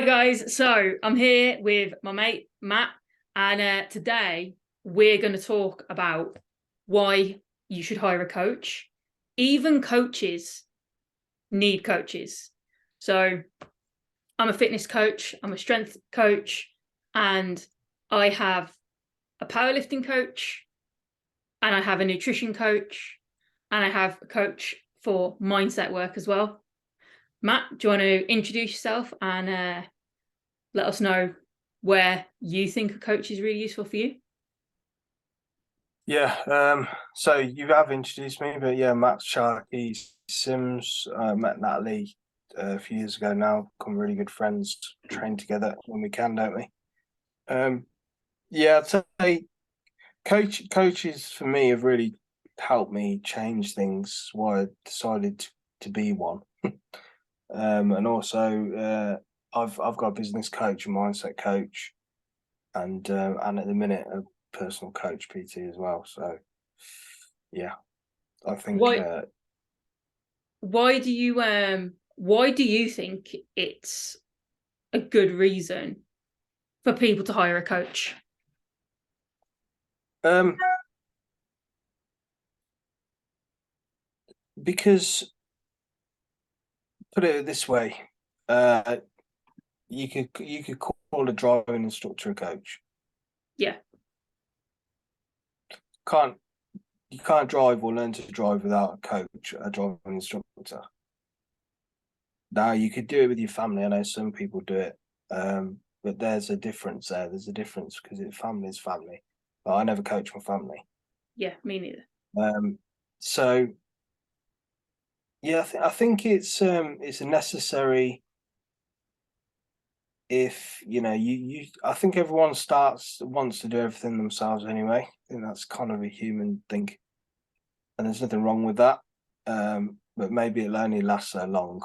Hi guys, so I'm here with my mate Matt, and today we're going to talk about why you should hire a coach. Even coaches need coaches. So I'm a fitness coach, I'm a strength coach, and I have a powerlifting coach, and I have a nutrition coach, and I have a coach for mindset work as well. Matt, do you want to introduce yourself and let us know where you think a coach is really useful for you? Yeah, so you have introduced me, but yeah, Matt Sharkey Sims, met Natalie a few years ago now, become really good friends, train together when we can, don't we? Yeah, I'd say coaches for me have really helped me change things, why I decided to be one. And also I've got a business coach, a mindset coach, and at the minute a personal coach PT as well. So yeah, I think Why why do you think it's a good reason for people to hire a coach? um because put it this way, uh you could call a driving instructor a coach. Yeah. Can't You can't drive or learn to drive without a coach, a driving instructor. Now you could do it with your family. I know some people do it, but there's a difference there. There's a difference because family is family. But I never coach my family. Yeah, me neither. Um, so yeah, I think it's a necessary if you I think everyone wants to do everything themselves anyway. I think that's kind of a human thing, and there's nothing wrong with that. But maybe it'll only last so long.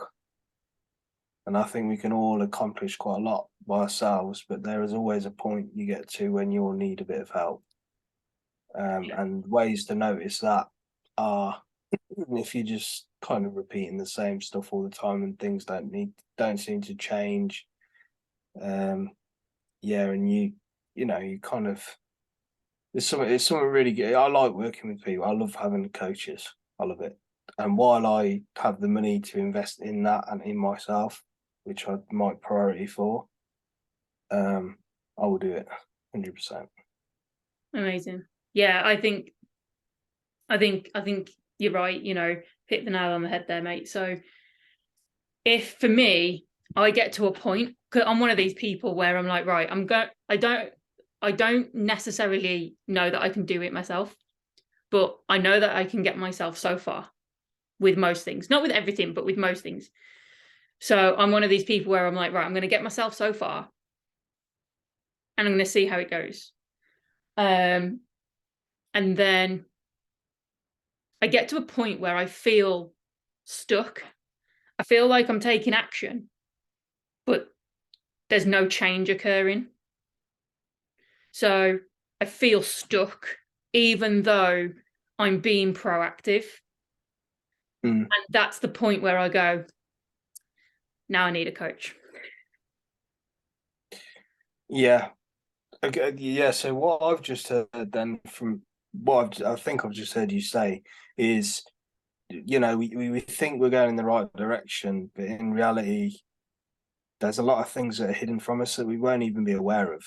And I think we can all accomplish quite a lot by ourselves, but there is always a point you get to when you'll need a bit of help. Yeah. And ways to notice that are if you're just kind of repeating the same stuff all the time and things don't seem to change. Um, yeah, and you kind of it's something really good. I like working with people. I love having coaches. I love it. And while I have the money to invest in that and in myself, which I might priority for, um, I will do it 100%. Amazing. Yeah, I think you're right, hit the nail on the head there, mate. So if for me, I get to a point, because I'm one of these people where I'm like, right, I don't necessarily know that I can do it myself, but I know that I can get myself so far with most things. Not with everything, but with most things. So I'm one of these people where I'm like, right, I'm going to get myself so far and I'm going to see how it goes. Um, and then I get to a point where I feel stuck. I feel like I'm taking action, but there's no change occurring. So I feel stuck, even though I'm being proactive. Mm. And that's the point where I go, now I need a coach. Yeah. Okay, yeah. So what I've just heard then from what I think I've just heard you say is, we think we're going in the right direction, but in reality, there's a lot of things that are hidden from us that we won't even be aware of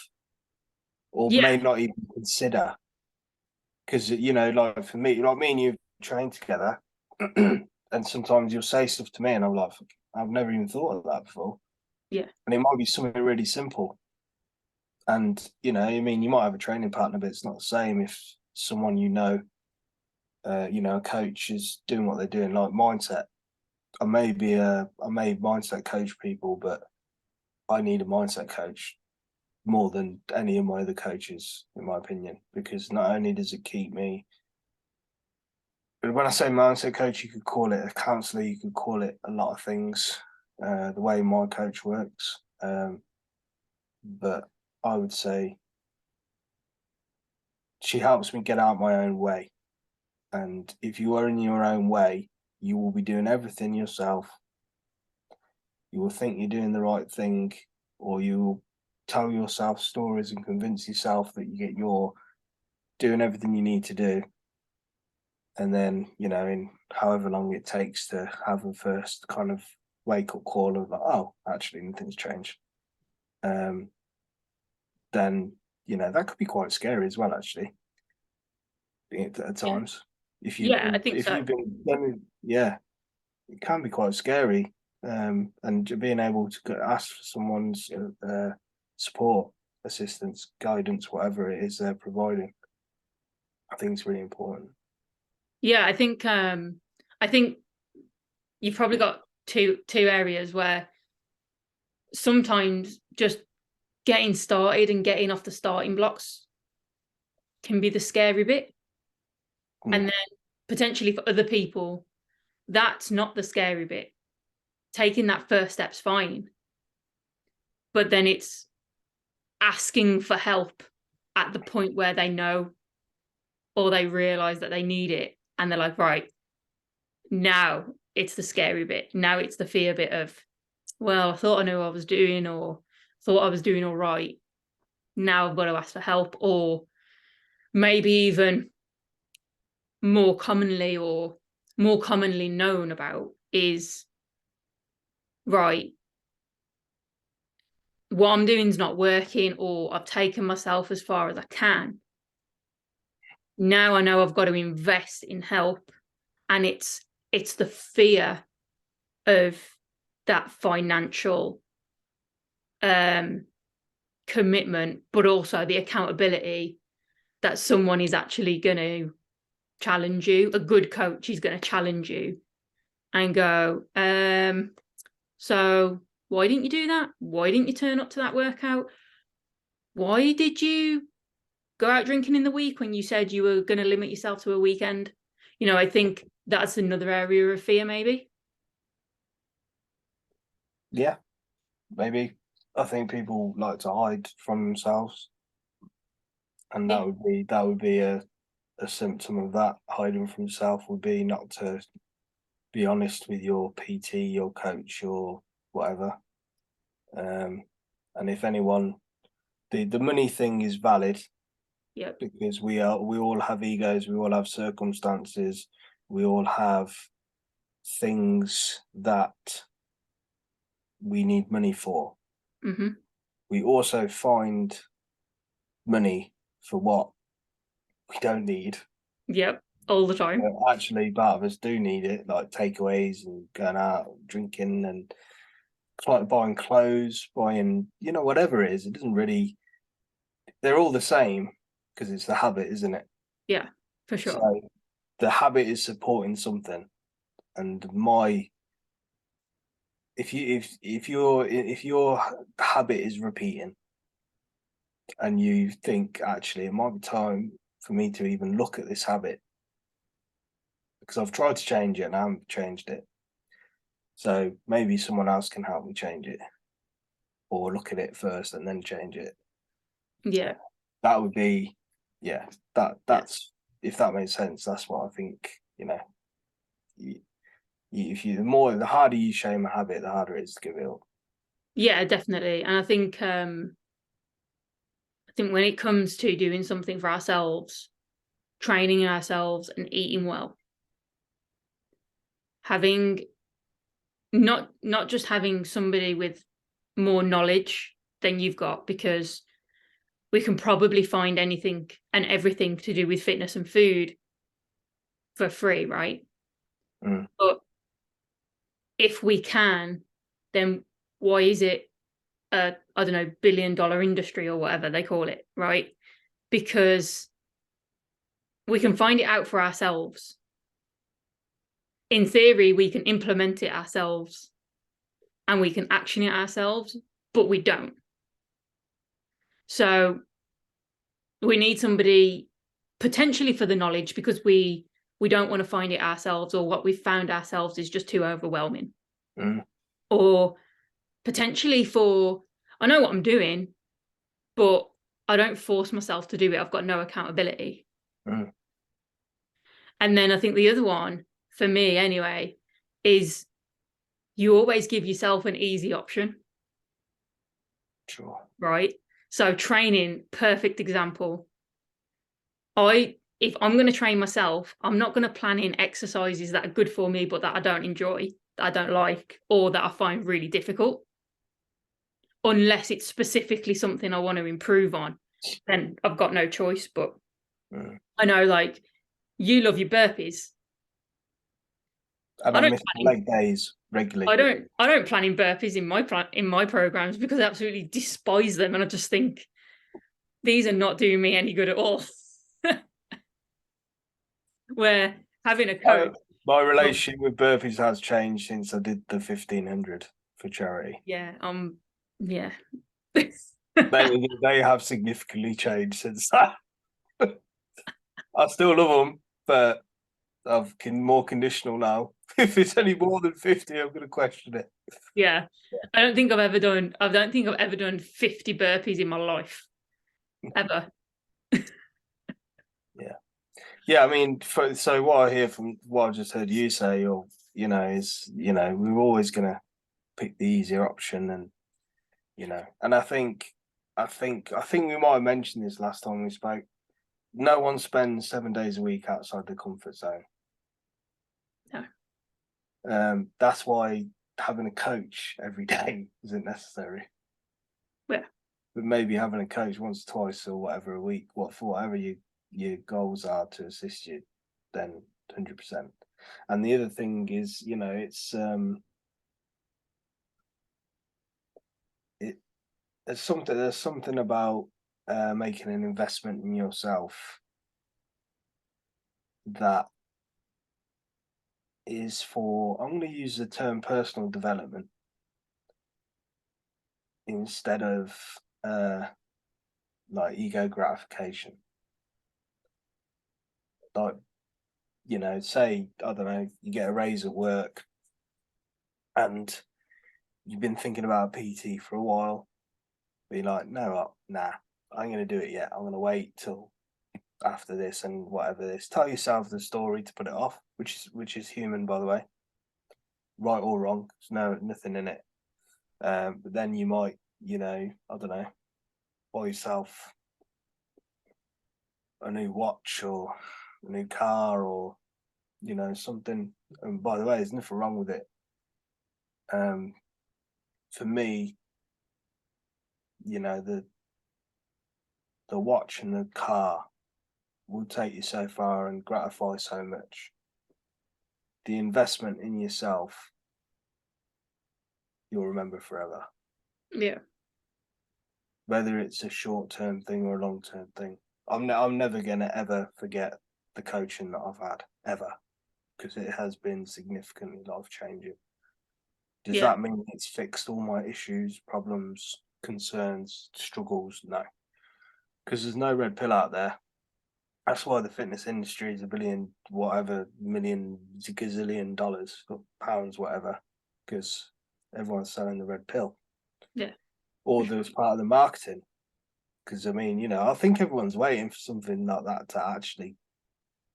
or Yeah, may not even consider. Because, like for me, like me and you train together, and sometimes you'll say stuff to me, and I'm like, I've never even thought of that before. yeah, And it might be something really simple. And, I mean, you might have a training partner, but it's not the same if someone a coach is doing what they're doing, like mindset. I may mindset coach people, but I need a mindset coach more than any of my other coaches, in my opinion, because not only does it keep me, but when I say mindset coach, you could call it a counselor, you could call it a lot of things, the way my coach works. But I would say she helps me get out my own way. And if you are in your own way, you will be doing everything yourself. You will think you're doing the right thing, or you tell yourself stories and convince yourself that you're doing everything you need to do. And then, in however long it takes to have a first kind of wake up call of like, oh, actually nothing's changed. Then, that could be quite scary as well, actually, at Yeah. times. If you've Yeah, I been, think if so. you've been, yeah, it can be quite scary. And being able to ask for someone's support, assistance, guidance, whatever it is they're providing, I think it's really important. Yeah, I think you've probably got two areas where sometimes just getting started and getting off the starting blocks can be the scary bit. Mm. And then potentially for other people, that's not the scary bit. Taking that first step's fine. But then it's asking for help at the point where they know or they realize that they need it. And they're like, right, now it's the scary bit. Now it's the fear bit of, well, I thought I knew what I was doing or thought I was doing all right. Now I've got to ask for help. Or maybe even more commonly or more commonly known about is, right, what I'm doing is not working, or I've taken myself as far as I can. Now I know I've got to invest in help. And it's the fear of that financial commitment, but also the accountability that someone is actually going to challenge you. A good coach is going to challenge you and go, so why didn't you do that? Why didn't you turn up to that workout? Why did you go out drinking in the week when you said you were going to limit yourself to a weekend? I think that's another area of fear, maybe. Yeah, maybe. I think people like to hide from themselves, and Yeah. that would be a symptom of that. Hiding from self would be not to be honest with your PT, your coach, or whatever. And if anyone, the money thing is valid Yep. because we all have egos, we all have circumstances, we all have things that we need money for. Mm-hmm. We also find money for what we don't need. Yep. All the time. Actually, part of us do need it, like takeaways and going out, drinking, and it's like buying clothes, buying, whatever it is. It doesn't really, they're all the same because it's the habit, isn't it? Yeah, for sure. So the habit is supporting something. And if your habit is repeating and you think actually it might be time for me to even look at this habit because I've tried to change it and I haven't changed it. So maybe someone else can help me change it or look at it first and then change it. Yeah. That would be, yeah, Yeah. that's, if that makes sense, that's what I think, you, the harder you shame a habit, the harder it is to give it up. Yeah, definitely. And I think when it comes to doing something for ourselves, training ourselves and eating well, having not just having somebody with more knowledge than you've got, because we can probably find anything and everything to do with fitness and food for free, right? Mm, But if we can, then why is it a, I don't know, $1 billion industry or whatever they call it, right? Because we can find it out for ourselves. In theory, we can implement it ourselves and we can action it ourselves, but we don't. So we need somebody potentially for the knowledge, because we don't want to find it ourselves, or what we've found ourselves is just too overwhelming. mm, Or potentially for, I know what I'm doing, but I don't force myself to do it. I've got no accountability. mm. And then I think the other one, for me anyway, is you always give yourself an easy option. Sure. right? So training, perfect example. If I'm going to train myself, I'm not going to plan in exercises that are good for me, but that I don't enjoy, that I don't like, or that I find really difficult. Unless it's specifically something I want to improve on, then I've got no choice. But I know, like, you love your burpees. And I I don't miss plan leg days regularly. I don't plan in burpees in my programs because I absolutely despise them, and I just think these are not doing me any good at all. Where having a coach, My relationship with burpees has changed since I did the 1500 for charity. yeah, yeah. They have significantly changed since that. I still love them, but I'm more conditional now. If it's any more than 50, I'm going to question it. Yeah. I don't think I've ever done 50 burpees in my life. Ever. Yeah. Yeah, I mean, so what I hear from what I just heard you say, or is we're always going to pick the easier option, and and I think we might have mentioned this last time we spoke. No one spends 7 days a week outside the comfort zone. No. That's why having a coach every day isn't necessary. Yeah. But maybe having a coach once or twice or whatever a week, for whatever your goals are to assist you, then 100%. And the other thing is, it's there's something about making an investment in yourself that is for, I'm going to use the term personal development instead of like ego gratification. Like, say, I don't know, you get a raise at work and you've been thinking about a PT for a while, but you're like, no, nah, I'm going to do it yet. I'm going to wait till after this and whatever this. Tell yourself the story to put it off, which is human, by the way, right or wrong. There's nothing in it. But then you might, I don't know, buy yourself a new watch or a new car or something. And by the way, there's nothing wrong with it. For me, the watch and the car will take you so far and gratify so much. The investment in yourself, you'll remember forever. Yeah. Whether it's a short-term thing or a long-term thing. I'm never gonna ever forget the coaching that I've had ever, because it has been significantly life-changing. Does that mean it's fixed all my issues, problems, concerns, struggles? No, because there's no red pill out there. That's why the fitness industry is $1 million, gazillion dollars, pounds, whatever, because everyone's selling the red pill. Yeah. Or there's part of the marketing. Because I mean, I think everyone's waiting for something like that to actually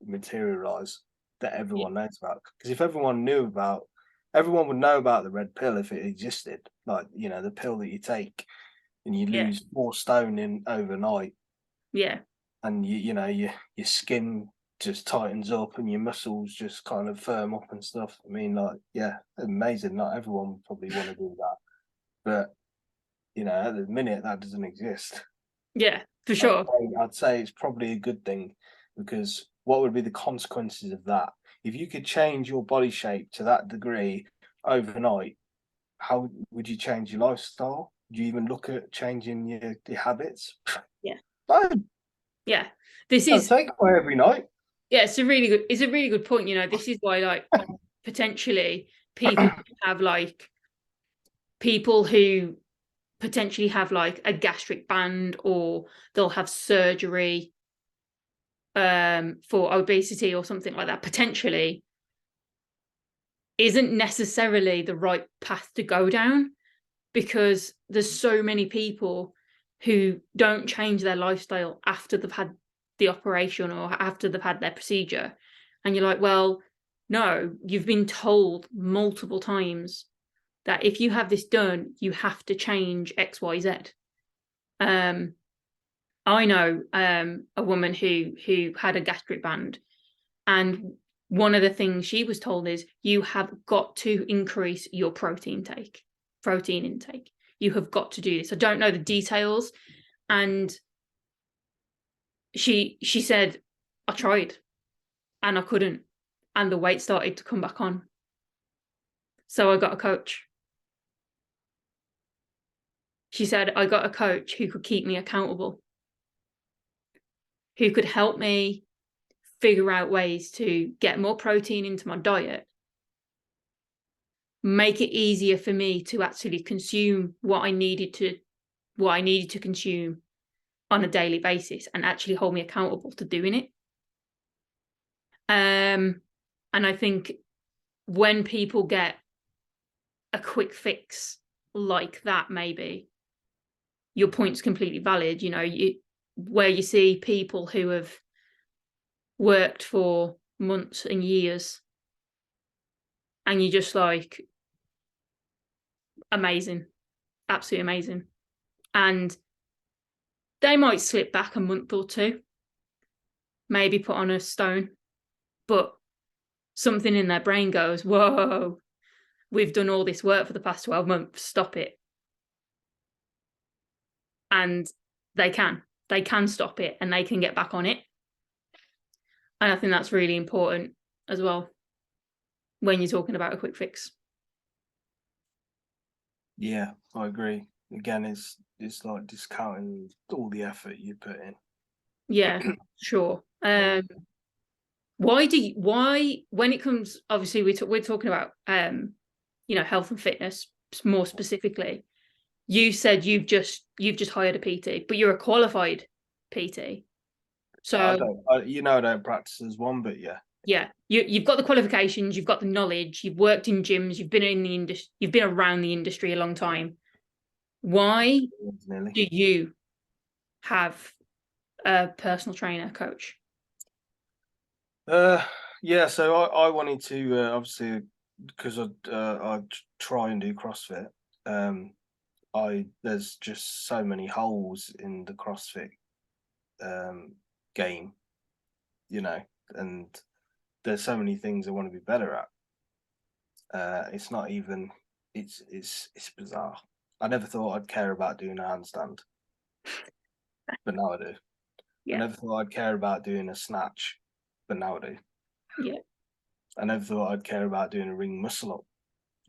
materialize that everyone knows about. Because if everyone would know about the red pill if it existed. Like, the pill that you take and you lose 4 stone in overnight. Yeah. And your skin just tightens up and your muscles just kind of firm up and stuff. I mean, like, yeah, amazing. Not everyone would probably want to do that, but at the minute that doesn't exist. Yeah, for sure. I'd say it's probably a good thing, because what would be the consequences of that? If you could change your body shape to that degree overnight, how would you change your lifestyle? Would you even look at changing your habits? Yeah. No, Yeah. This I'll is take away every night. Yeah, it's a really good point. This is why, like, potentially people have like people who potentially have like a gastric band, or they'll have surgery for obesity or something like that, potentially isn't necessarily the right path to go down, because there's so many people who don't change their lifestyle after they've had the operation or after they've had their procedure. And you're like, well, no, you've been told multiple times that if you have this done, you have to change X, Y, Z. I know a woman who had a gastric band, and one of the things she was told is you have got to increase your protein intake. You have got to do this. I don't know the details, and she said I tried and I couldn't, and the weight started to come back on. So I got a coach. She said I got a coach who could keep me accountable, who could help me figure out ways to get more protein into my diet, make it easier for me to actually consume what I needed to consume on a daily basis, and actually hold me accountable to doing it. And I think when people get a quick fix like that, maybe your point's completely valid. Where you see people who have worked for months and years, and you're just like, amazing, absolutely amazing. And they might slip back a month or two, maybe put on a stone, but something in their brain goes, whoa, we've done all this work for the past 12 months, stop it. And they can stop it, and they can get back on it. And I think that's really important as well when you're talking about a quick fix. Yeah, I agree. Again, it's like discounting all the effort you put in. Yeah, sure. Why when it comes, obviously we're talking about health and fitness more specifically. You said you've just hired a PT, but you're a qualified PT. So I don't practice as one, but yeah. yeah, you've got the qualifications, you've got the knowledge, you've worked in gyms, you've been in the industry, you've been around the industry a long time. Why do you have a personal trainer coach? Yeah. So I wanted to obviously, because I try and do CrossFit. There's just so many holes in the CrossFit game, and there's so many things I want to be better at. It's not even. It's bizarre. I never thought I'd care about doing a handstand, but now I do. I Yeah, never thought I'd care about doing a snatch, but now I do. yeah, I never thought I'd care about doing a ring muscle up.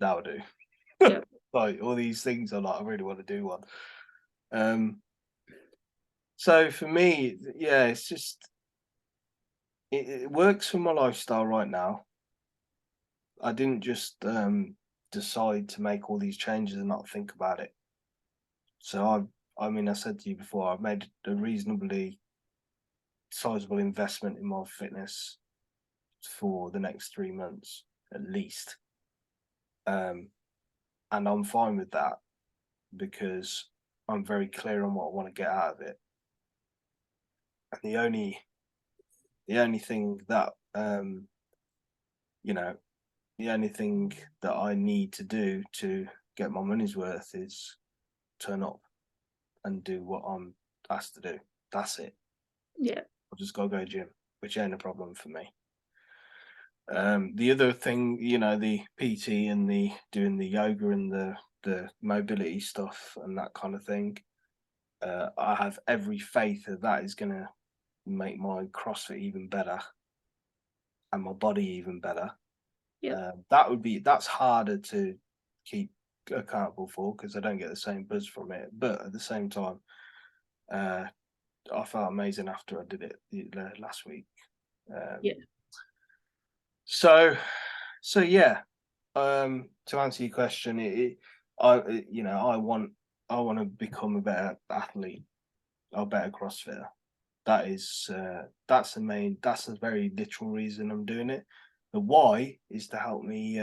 Now I do. yeah, Like all these things, I'm like, I really want to do one. So for me, yeah, it's just it works for my lifestyle right now. I didn't just decide to make all these changes and not think about it. So I said to you before, I've made a reasonably sizable investment in my fitness for the next 3 months at least. And I'm fine with that because I'm very clear on what I want to get out of it. And the only thing that you know, the only thing that I need to do to get my money's worth is turn up and do what I'm asked to do. That's it. yeah, I'll just go gym, which ain't a problem for me. The other thing, the PT and the doing the yoga and the mobility stuff and that kind of thing. I have every faith that is going to make my CrossFit even better and my body even better. yeah, That's harder to keep accountable for because I don't get the same buzz from it. But at the same time, I felt amazing after I did it last week. yeah, So, yeah. To answer your question, I want to become a better athlete, a better CrossFitter. That's a very literal reason I'm doing it. The why is to help me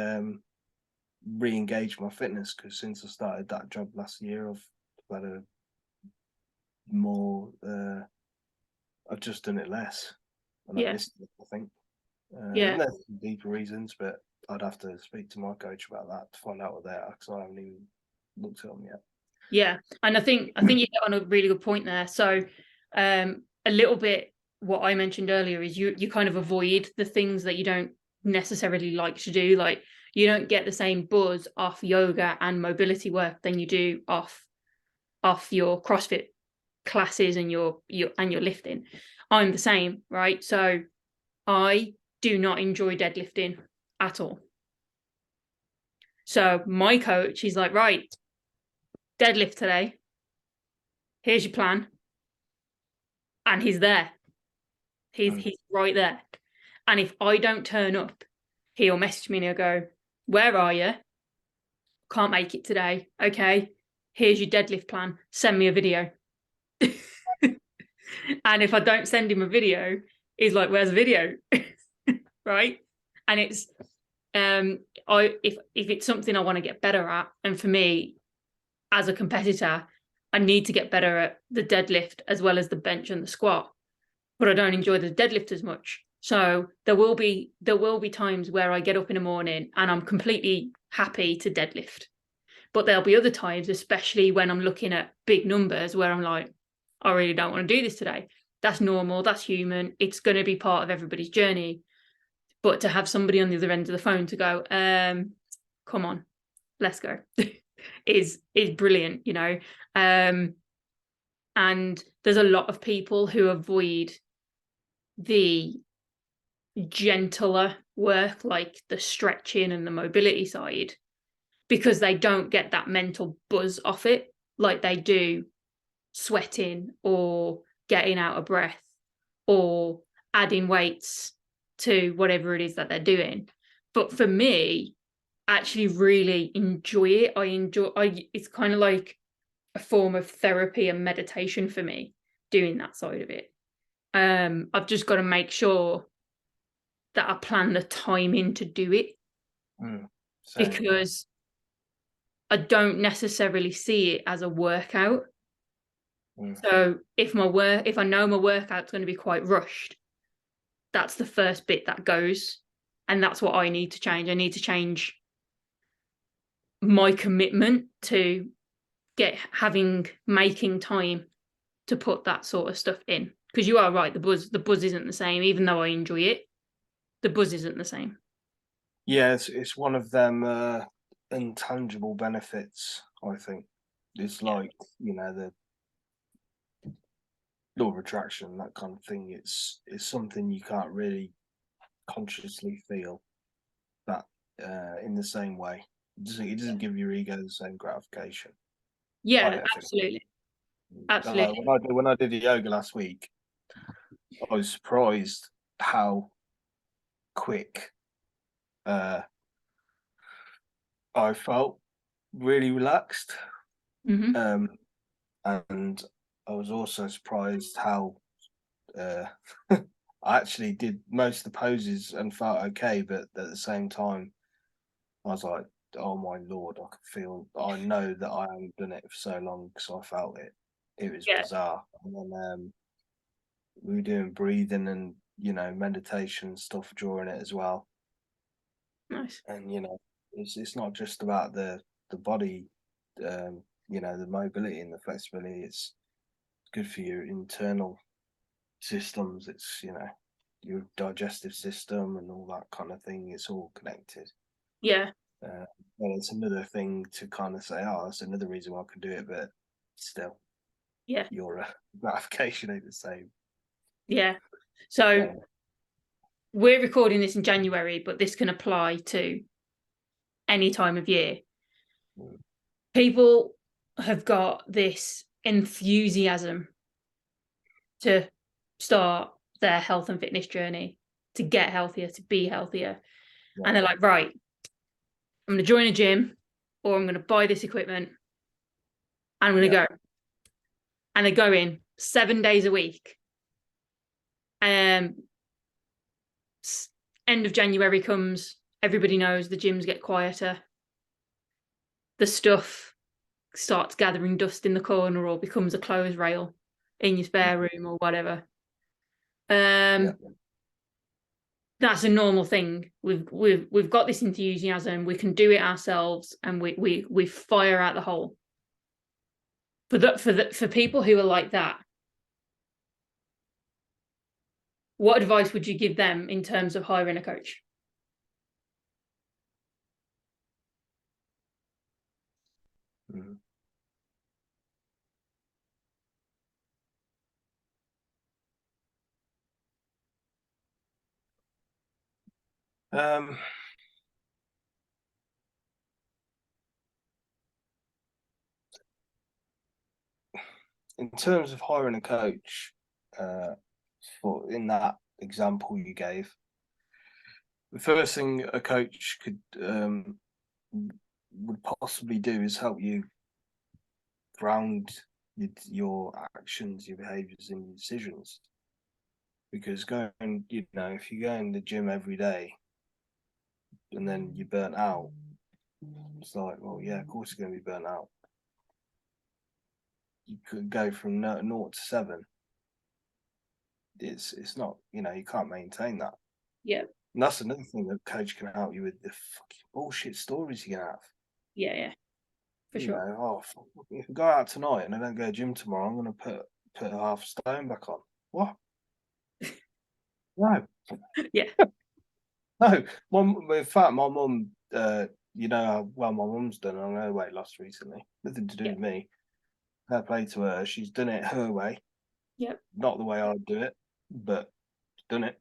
re-engage my fitness because since I started that job last year, I've had a more. I've just done it less, and I've yeah, missed it. I think. yeah, And there's some deeper reasons, but I'd have to speak to my coach about that to find out what they are because I haven't even looked at them yet. Yeah, and I think you hit on a really good point there. So, a little bit what I mentioned earlier is you kind of avoid the things that you don't necessarily like to do. Like you don't get the same buzz off yoga and mobility work than you do off your CrossFit classes and your lifting. I'm the same, right? So I do not enjoy deadlifting at all. So my coach, he's like, right, deadlift today. Here's your plan. And he's there. He's right there. And if I don't turn up, he'll message me and he'll go, where are you? Can't make it today. Okay. Here's your deadlift plan. Send me a video. And if I don't send him a video, he's like, where's the video? Right. And it's if it's something I want to get better at, and for me as a competitor, I need to get better at the deadlift as well as the bench and the squat, but I don't enjoy the deadlift as much. So there will be times where I get up in the morning and I'm completely happy to deadlift. But there'll be other times, especially when I'm looking at big numbers, where I'm like, I really don't want to do this today. That's normal, that's human. It's going to be part of everybody's journey. But to have somebody on the other end of the phone to go, come on, let's go, is brilliant, you know. And there's a lot of people who avoid the gentler work, like the stretching and the mobility side, because they don't get that mental buzz off it like they do sweating or getting out of breath or adding weights to whatever it is that they're doing. But for me, I actually really enjoy it. It's kind of like a form of therapy and meditation for me, doing that side of it. I've just got to make sure that I plan the time in to do it, because I don't necessarily see it as a workout. So if I know my workout's going to be quite rushed, that's the first bit that goes, and that's what I need to change. I need to change my commitment to making time to put that sort of stuff in, because you are right, the buzz isn't the same. Even though I enjoy it, the buzz isn't the same. Yeah, it's one of them intangible benefits, I think. It's like, you know, the law of attraction, that kind of thing. It's something you can't really consciously feel that in the same way. It doesn't give your ego the same gratification. I Yeah, don't absolutely. think. Absolutely. When I did the yoga last week, I was surprised how quick I felt really relaxed. Mm-hmm. And I was also surprised how I actually did most of the poses and felt okay, but at the same time, I was like, "Oh my lord!" I know that I haven't done it for so long because I felt it. It was Yeah. bizarre. And then we were doing breathing and meditation stuff during it as well. Nice. And it's not just about the body, the mobility and the flexibility. It's good for your internal systems. It's your digestive system and all that kind of thing. It's all connected. Yeah. And it's another thing to kind of say, oh, that's another reason why I can do it, but still, Yeah. your gratification ain't the same. Yeah. So Yeah. we're recording this in January, but this can apply to any time of year. People have got this enthusiasm to start their health and fitness journey, to get healthier, to be healthier. Yeah. And they're like, right, I'm going to join a gym, or I'm going to buy this equipment and I'm going to go. And they go in 7 days a week. End of January comes, everybody knows the gyms get quieter. The stuff starts gathering dust in the corner or becomes a clothes rail in your spare room or whatever. That's a normal thing. We've got this enthusiasm. We can do it ourselves, and we fire out the hole. For people who are like that, what advice would you give them in terms of hiring a coach? Mm. Um, in terms of hiring a coach, for in that example you gave, the first thing a coach could would possibly do is help you ground your actions, your behaviors, and your decisions. Because going, if you go in the gym every day and then you burn out, it's like, well, yeah, of course you're going to be burnt out. You could go from 0 to 7. It's not, you can't maintain that. Yeah. And that's another thing that coach can help you with, the fucking bullshit stories you can have. Yeah. For sure. If I go out tonight and I don't go to gym tomorrow, I'm going to put a half stone back on. What? No. Yeah. No. In fact, my mum, you know how well my mum's done on her weight loss recently. Nothing to do with me. Fair play to her. She's done it her way. Yep. Not the way I'd do it, but done it.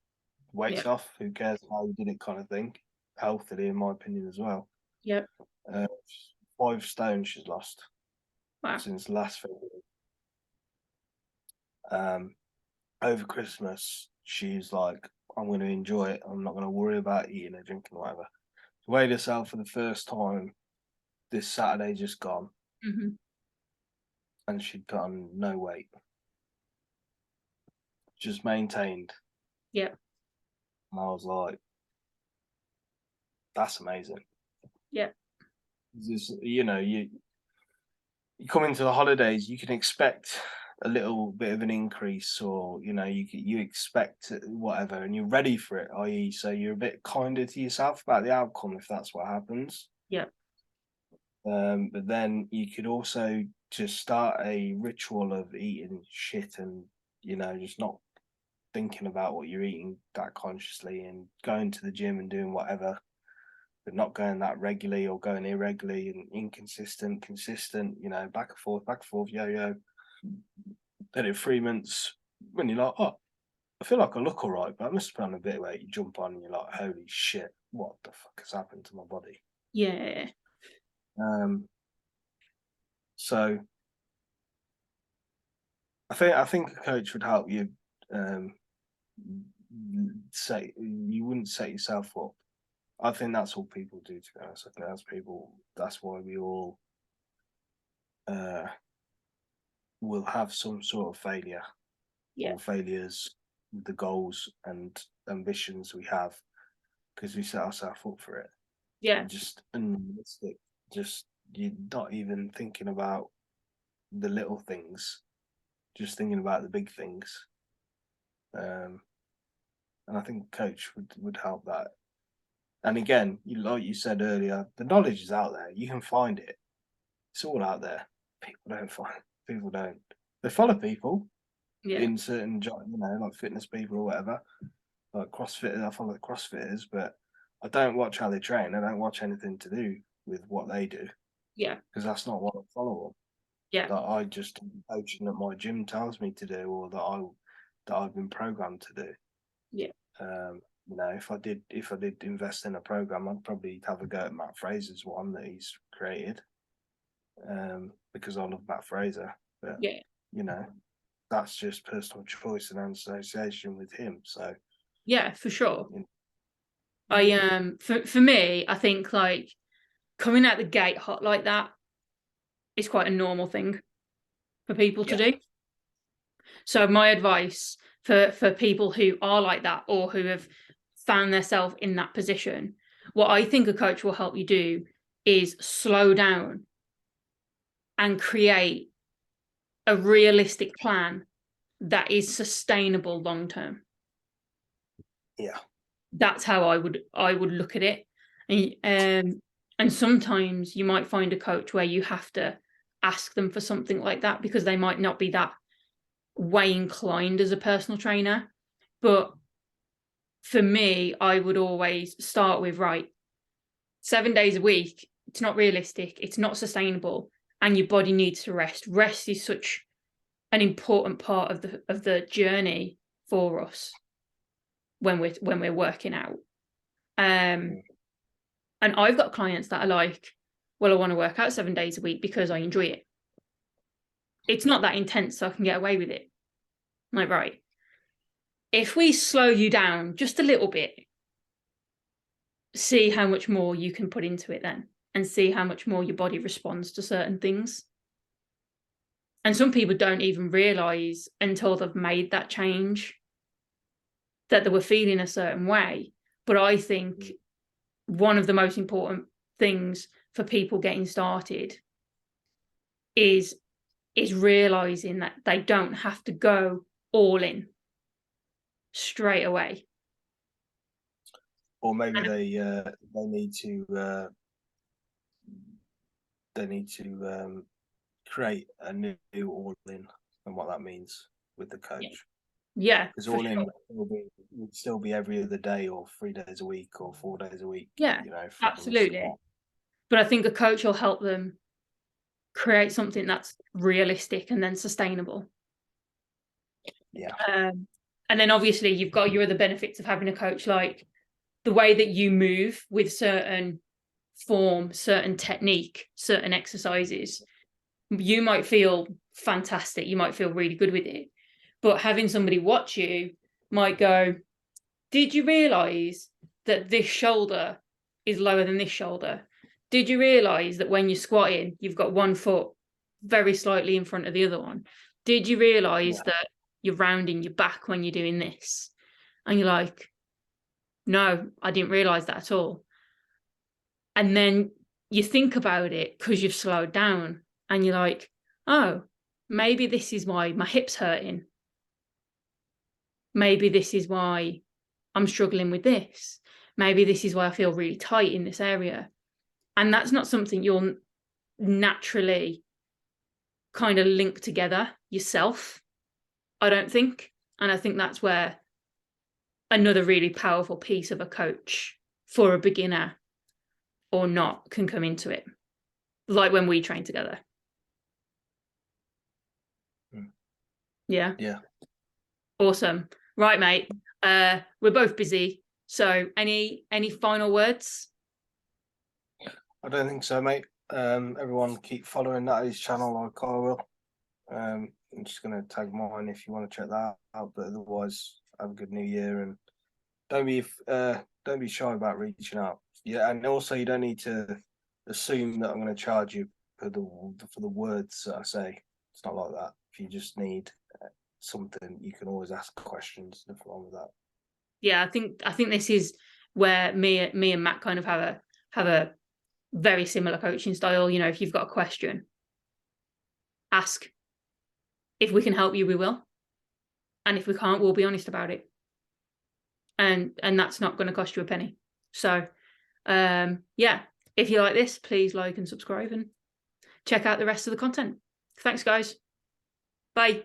Weight's Yep. off. Who cares how you did it, kind of thing. Healthily, in my opinion, as well. Yep. 5 stone she's lost Wow. since last February. Over Christmas, she's like, I'm going to enjoy it. I'm not going to worry about eating or drinking or whatever. She weighed herself for the first time this Saturday just gone, Mm-hmm. and she'd put on no weight. Just maintained. Yeah. And I was like, that's amazing. Yeah. You come into the holidays, you can expect a little bit of an increase, or you expect whatever, and you're ready for it. I.e., so you're a bit kinder to yourself about the outcome if that's what happens. Yeah. But then you could also just start a ritual of eating shit and just not thinking about what you're eating that consciously, and going to the gym and doing whatever, but not going that regularly, or going irregularly and inconsistent, consistent, back and forth, yo. Then in 3 months, when you're like, oh, I feel like I look all right, but I must have put on a bit of weight, you jump on and you're like, holy shit, what the fuck has happened to my body? Yeah. So I think a coach would help you. Say you wouldn't set yourself up. I think that's all people do. To be honest, I think that's why we all will have some sort of failure, Yeah. or failures with the goals and ambitions we have, because we set ourselves up for it. Yeah. Just unrealistic. Just you're not even thinking about the little things, just thinking about the big things. And I think coach would help that. And again, like you said earlier, the knowledge is out there. You can find it. It's all out there. People don't find it. People don't. They follow people Yeah. in certain jobs, like fitness people or whatever, like CrossFitters. I follow the CrossFitters, but I don't watch how they train. I don't watch anything to do with what they do, Yeah. because that's not what I follow. Yeah. That I just coaching that my gym tells me to do, or that I've been programmed to do. Yeah. If I did invest in a program, I'd probably have a go at Matt Fraser's one that he's created, because I love Matt Fraser. But Yeah. that's just personal choice and association with him. So Yeah, for sure. I for me, I think like coming out the gate hot like that is quite a normal thing for people to do. So my advice for people who are like that, or who have found themselves in that position, what I think a coach will help you do is slow down and create a realistic plan that is sustainable long term. Yeah. That's how I would look at it. And sometimes you might find a coach where you have to ask them for something like that, because they might not be that way inclined as a personal trainer. But for me, I would always start with, right, 7 days a week, it's not realistic, it's not sustainable, and your body needs to rest. Rest is such an important part of the journey for us when we're working out. And I've got clients that are like, well, I want to work out 7 days a week because I enjoy it. It's not that intense, so I can get away with it. I'm like, right, if we slow you down just a little bit, see how much more you can put into it then, and see how much more your body responds to certain things. And some people don't even realize until they've made that change that they were feeling a certain way. But I think one of the most important things for people getting started is realizing that they don't have to go all in straight away. Or maybe they need to create a new all in, and what that means with the coach. Yeah, because all in would still be every other day, or 3 days a week, or 4 days a week. Yeah, you know, absolutely. But I think a coach will help them create something that's realistic and then sustainable. Yeah. And then obviously you've got your other benefits of having a coach, like the way that you move with certain form, certain technique, certain exercises. You might feel fantastic, you might feel really good with it, but having somebody watch you might go, did you realize that this shoulder is lower than this shoulder? Did you realize that when you're squatting, you've got one foot very slightly in front of the other one? Did you realize that you're rounding your back when you're doing this? And you're like, no, I didn't realize that at all. And then you think about it because you've slowed down, and you're like, oh, maybe this is why my hip's hurting. Maybe this is why I'm struggling with this. Maybe this is why I feel really tight in this area. And that's not something you'll naturally kind of link together yourself, I don't think. And I think that's where another really powerful piece of a coach for a beginner or not can come into it, like when we train together. Yeah. Awesome. Right, mate. We're both busy, so any final words? I don't think so, mate. Everyone keep following Natalie's channel, like I will. I'm just gonna tag mine if you want to check that out. But otherwise, have a good New Year, and don't be shy about reaching out. Yeah, and also you don't need to assume that I'm going to charge you for the words that I say. It's not like that. If you just need something, you can always ask questions. Nothing wrong with that. Yeah, I think this is where me and Matt kind of have a very similar coaching style. You know, if you've got a question, ask. If we can help you, we will. And if we can't, we'll be honest about it. And that's not going to cost you a penny. So, yeah, if you like this, please like and subscribe and check out the rest of the content. Thanks, guys. Bye.